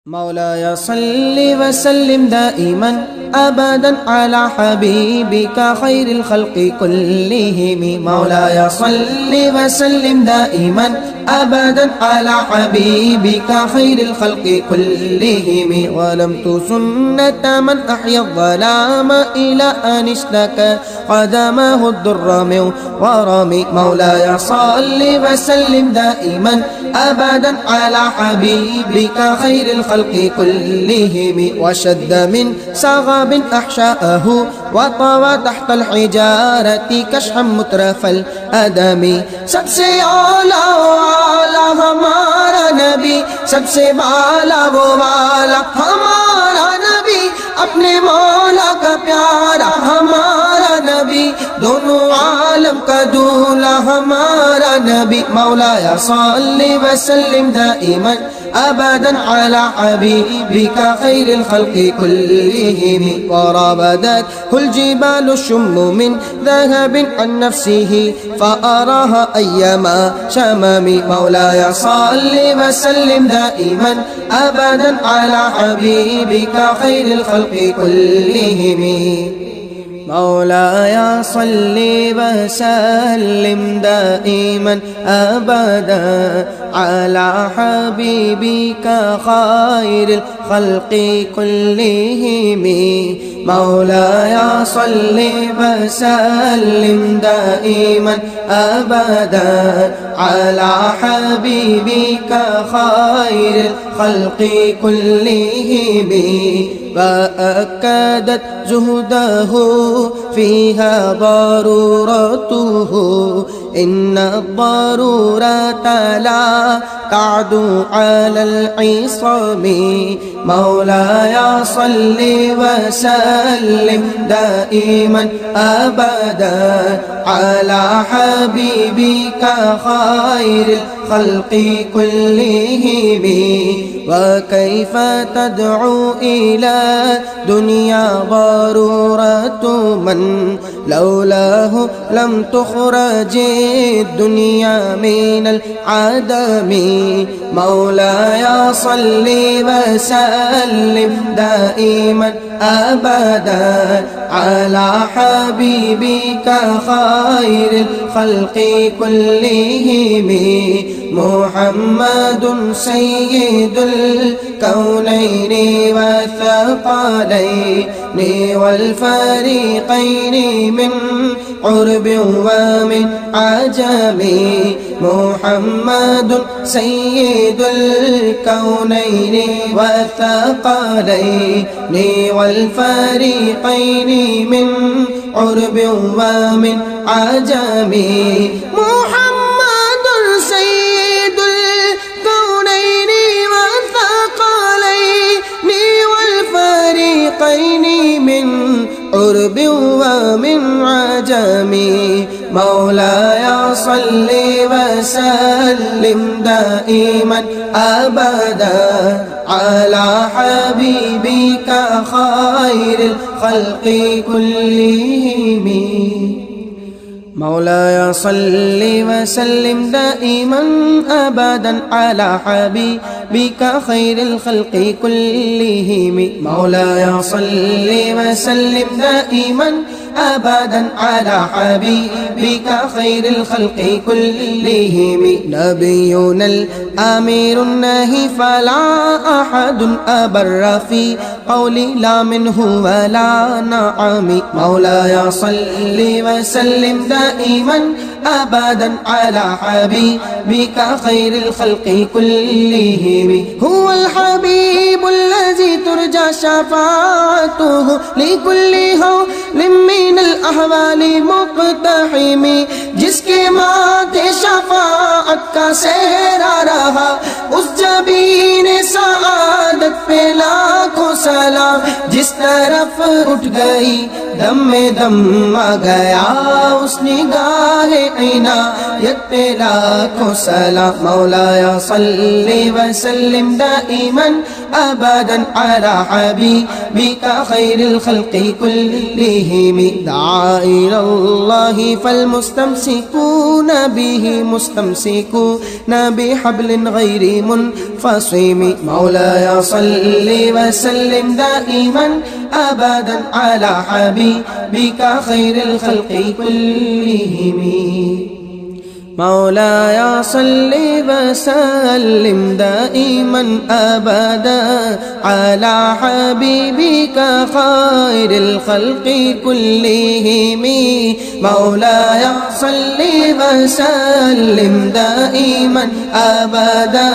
مولاي صل وسلم دائما أبدا على حبيبك خير الخلق كلهم. مولاي صل وسلم دائما أبدا على حبيبك خير الخلق كلهم. ولمت سنة من أحيا الظلام إلى أن اشتكى قدمه الضر من ورم. مولاي صل وسلم دائما أبدا على حبيبك خير الخلق كلهم. وشد من صغب أحشاءه وطوى تحت الحجارة كشحا مترف الأدم. सबसे आला वाला हमारा नबी, सबसे वाला वो वाला हमारा नबी, अपने मौला का प्यारा हमारा नबी, दोनों आलम का दूल्हा हमारा नबी. मौलाया सल्लि वसल्लिम दाइमन أبدا على حبيبك خير الخلق كلهم. ورابدته الجبال الشم من ذهب عن نفسه فأراها أيما شمم. مولاي صل وسلم دائما أبدا على حبيبك خير الخلق كلهم. مولاي صل وسلم دائما أبدا على حبيبك خير الخلق كلهم. مولاي صل وسلم دائما أبدا على حبيبك خير الخلق كلهم. وأكدت زهده فيها ضرورته إن الضرورة لا تعدو على العصام. مولاي صل وسلم دائما أبدا على حبيبك خير الخلق كلهم. وكيف تدعو إلى دنيا ضرورة من لولاه لم تخرج الدنيا من العدم. مولاي صل وسلم دائما أبدا على حبيبك خير الخلق كلهم. محمد سيد الكونين والثقلين والفريقين من عرب ومن عجم. محمد سيد الكونين والثقلين والفريقين من عرب ومن عجم. محمد سيد الكونين والثقلين والفريقين من عرب ومن عجم. مولاي صل وسلم دائما أبدا على حبيبك خير الخلق كلهم. مولاي صل وسلم دائما أبدا على حبيبك خير الخلق كلهم. مولاي صل وسلم دائما أبدا على حبيبك خير الخلق كلهم. نبينا الأمير الناهي فلا أحد أبر في قولي لا منه ولا نعم. مولاي صل وسلم دائما أبدا على حبيبك خير الخلق كلهم. هو الحبيب الذي ترجى شفاعته لكل هول من الأحوال مقتحم. जिसके माथे शफाअत का सेहरा रहा उस जबीन सआदत पे लाखों सलाम. जिस तरफ उठ गई दम में दम आ गया उस निगाहे इनायत पे लाखों सलाम. मौलाया सल्ली वसल्लिम दाइमन أبدا على حبيبك خير الخلق كلهم دعا إلى الله فالمستمسكون به مستمسكون بحبل غير منفصم مولاي صل وسلم دائما أبدا على حبيبك خير الخلق كلهم مولاي صل وسلم دائما أبدا على حبيبك خير الخلق كلهم مولاي صل وسلم دائما أبدا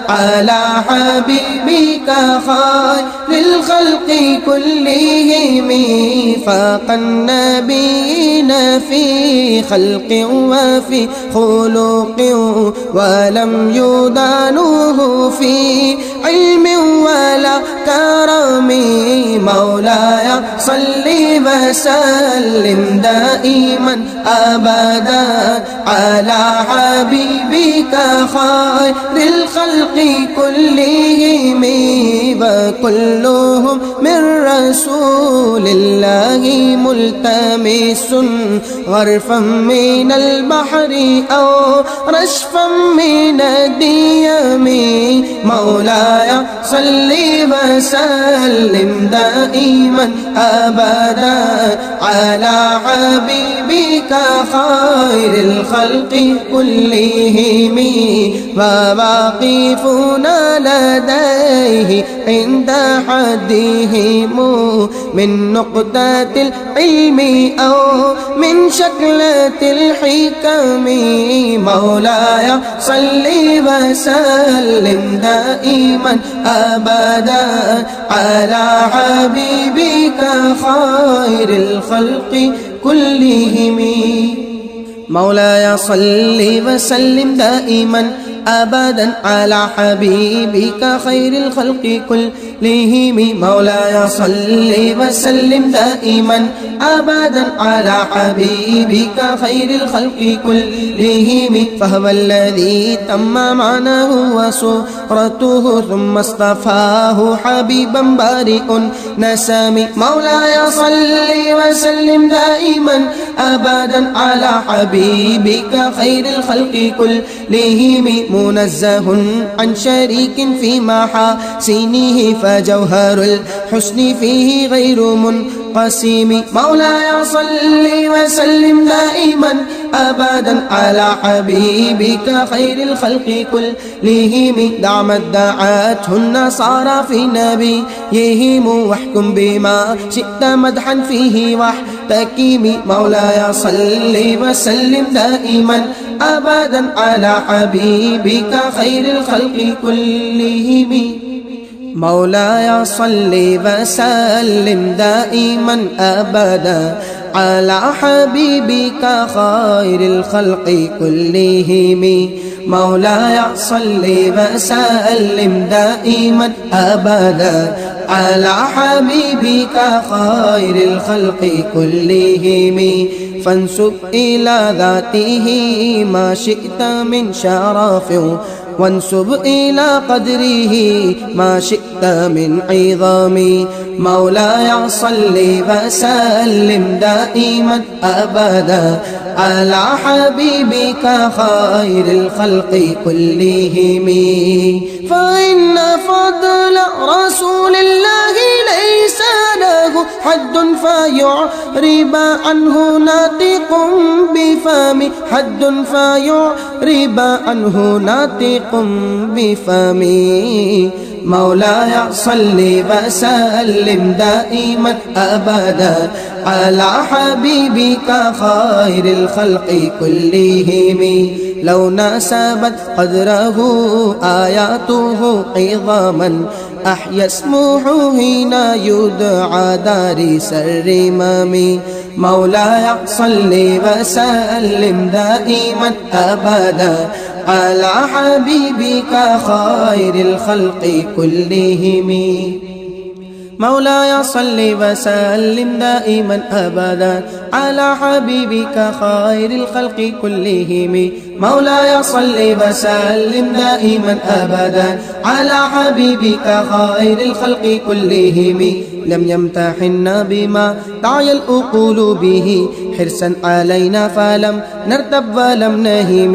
على حبيبك خير الخلق كلهم فاق النبيين في خلق وفي خلق ولم يدانوه في علم ولا كرم مولاي صل وسلم دائما أبدا على حبيبك خير الخلق كلهم وكلهم من رسول الله ملتمس غرفا من البحر أو رشفا من الديم مولاي صل وسلم دائما أبدا على حبيبك خير الخلق كلهم وواقفنا لديه عند حدهم من نقطة العلم أو من شكلة الحكم مولاي صل وسلم دائما أبدا على حبيبك خير الخلق كلهم مولاي صل وسلم دائما أبدا على حبيبك خير الخلق كلهم مولاي صل وسلم دائما أبدا على حبيبك خير الخلق كلهم فهو الذي تم معناه وصورته ثم اصطفاه حبيبا بارئ نسامي مولاي صل وسلم دائما أبدا على حبيبك خير الخلق كلهم منزه عن شريك في محاسنه فجوهر الحسن فيه غير منقسم مولاي صل وسلم دائما أبدا على حبيبك خير الخلق كلهم دع ما ادعته النصارى في نبيهم واحكم بما شئت مدحا فيه واحتكم مولاي صل وسلم دائما أبدا على حبيبك خير الخلق كلهم مولاي صل وسلم دائما أبدا على حبيبك خير الخلق كلهم مولاي صل وسلم دائما أبدا على حبيبك خير الخلق كلهم فانسب إلى ذاته ما شئت من شرف وانسب إلى قدره ما شئت من عظام مولاي صل وسلم دائما أبدا على حبيبك خير الخلق كلهم فإن فضل رسول الله ليس له حد فيعرب عنه ناطق بفم حد فيعرب عنه ناطق بفم مولاي صل وسلم دائما أبدا على حبيبك خير الخلق كلهم لو ناسبت قدره آياته عظاما أحيا اسمه هنا يدعى دارس الرمام مولاي صل وسلم دائما أبدا على حبيبك خير الخلق كلهم مولاي صل وسلم دائما أبدا على حبيبك خير الخلق كلهم مولاي صل وسلم دائما أبدا على حبيبك خير الخلق كلهم لم يمتحنا بما تعي العقول به حرصا علينا فلم نرتب ولم نهم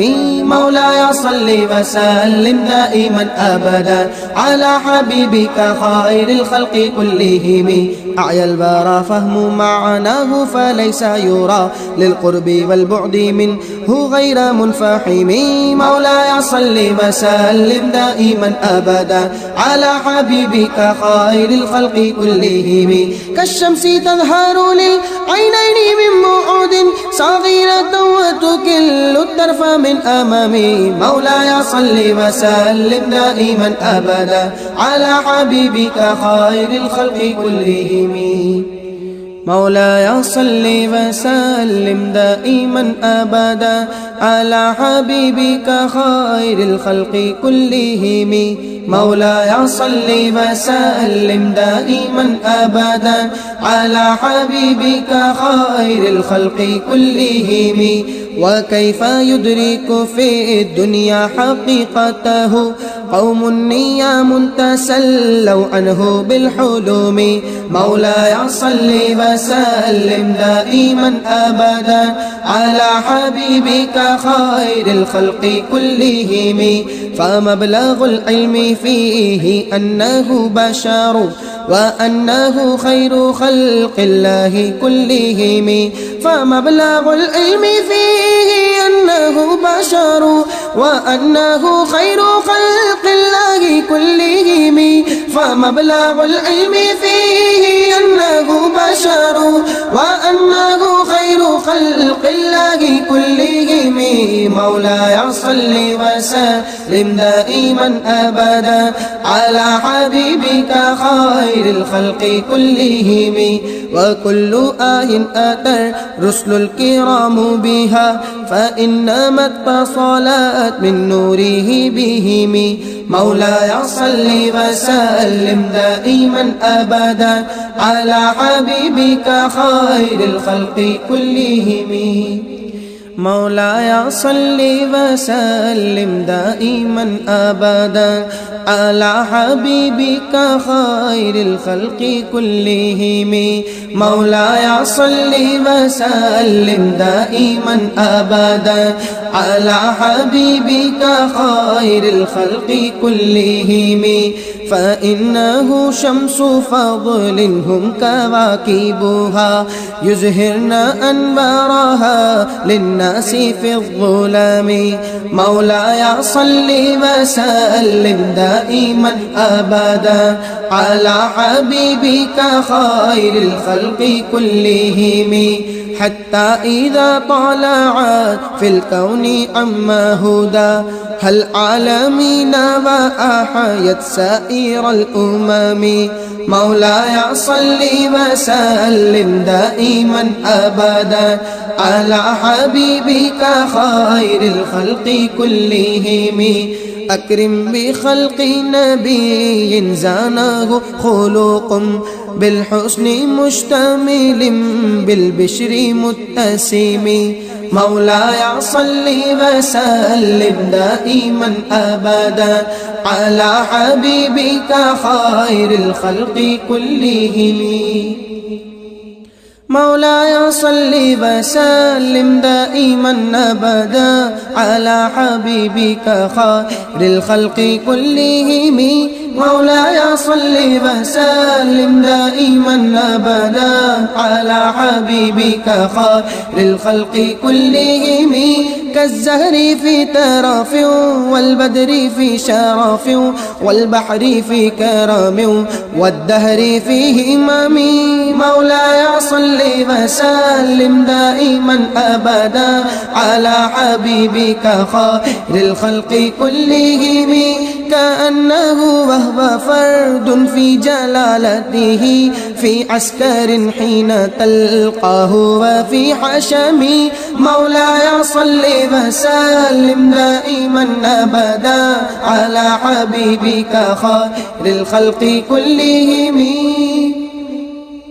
مولاي صل وسلم دائما أبدا على حبيبك خير الخلق كلهم أعيا البرى فهم معناه فليس يرى للقرب والبعد منه غير منفحم مولاي صل وسلم دائما أبدا على حبيبك خير الخلق كلهم كالشمس تظهر للعينين من بعد صغيرة وتكل الطرف من أمامي مولاي صل وسلم دائما أبدا على حبيبك خير الخلق كلهم مولاي صل وسلم دائما أبدا على حبيبك خير الخلق كلهم مولاي صل وسلم دائما أبدا على حبيبك خير الخلق كلهم وكيف يدرك في الدنيا حقيقته قوم نيام تسلوا عنه بالحلم مولاي صل وسلم دائما أبدا على حبيبك خير الخلق كلهم فمبلغ العلم فيه أنه بشر وأنه خير خلق الله كلهم فمبلغ العلم فيه أنه بشر وأنه خير خلق الله كلهم فمبلغ العلم فيه أنه بشر وأنه خير خلق الله كلهم مولاي صل وسلم دائما أبدا على حبيبك خير الخلق كلهم وكل آية أتى رسل الكرام بها فإنما اتصلت من نوره بهم مولاي صل وسلم دائما أبدا على حبيبك خير الخلق كلهم مولاي صل وسلم دائما أبدا على حبيبك خير الخلق كلهم مولاي صل وسلم دائما أبدا على حبيبك خير الخلق كلهم فإنه شمس فضل هم كواكبها يزهرن أنوارها للناس في الظلام مولاي صل وسلم دائما أبدا على حبيبك خير الخلق كلهم حتى إذا طلعت في الكون عما هدى هل عالمين وأحيت سائر الأمم مولاي صل وسلم دائما أبدا على حبيبك خير الخلق كلهم أكرم بخلق نبي زانه خلق بالحسن مشتمل بالبشر متسم مولاي صل وسلم دائما أبدا على حبيبك خير الخلق كلهم مولاي صل وسلم دائما أبدا على حبيبك خير الخلق كلهم مولاي صل وسلم دائما أبدا على حبيبك خير الخلق كلهم كالزهر في ترف والبدر في شرف والبحر في كرم والدهر في همم مولاي صل وسلم دائما أبدا على حبيبك خير الخلق كلهم كأنه وهو فرد في جلالته في عسكر حين تلقاه وفي حشم مولاي صل وسلم دائما أبدا على حبيبك خير الخلق كلهم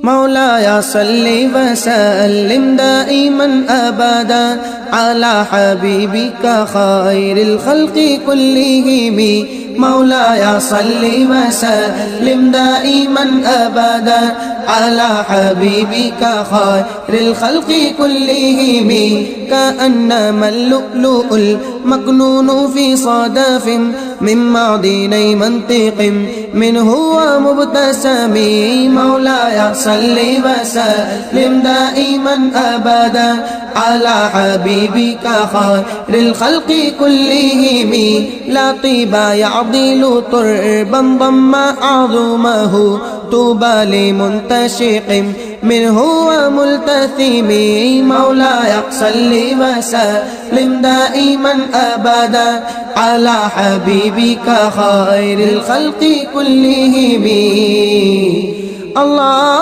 مولاي صل وسلم دائما أبدا على حبيبك خير الخلق كلهم مولاي صل وسلم دائما أبدا على حبيبك خير الخلق كلهم كأنما اللؤلؤ المكنون في صدف من معدني منطق منه ومبتسم مولاي صل وسلم دائما أبدا على حبيبك خير الخلق كلهم لا طيب يعضل تربا ضم أعظمه طوبى لمنتشق منه وملتثم مولاي صل وسلم دائما أبدا على حبيبك خير الخلق كلهم الله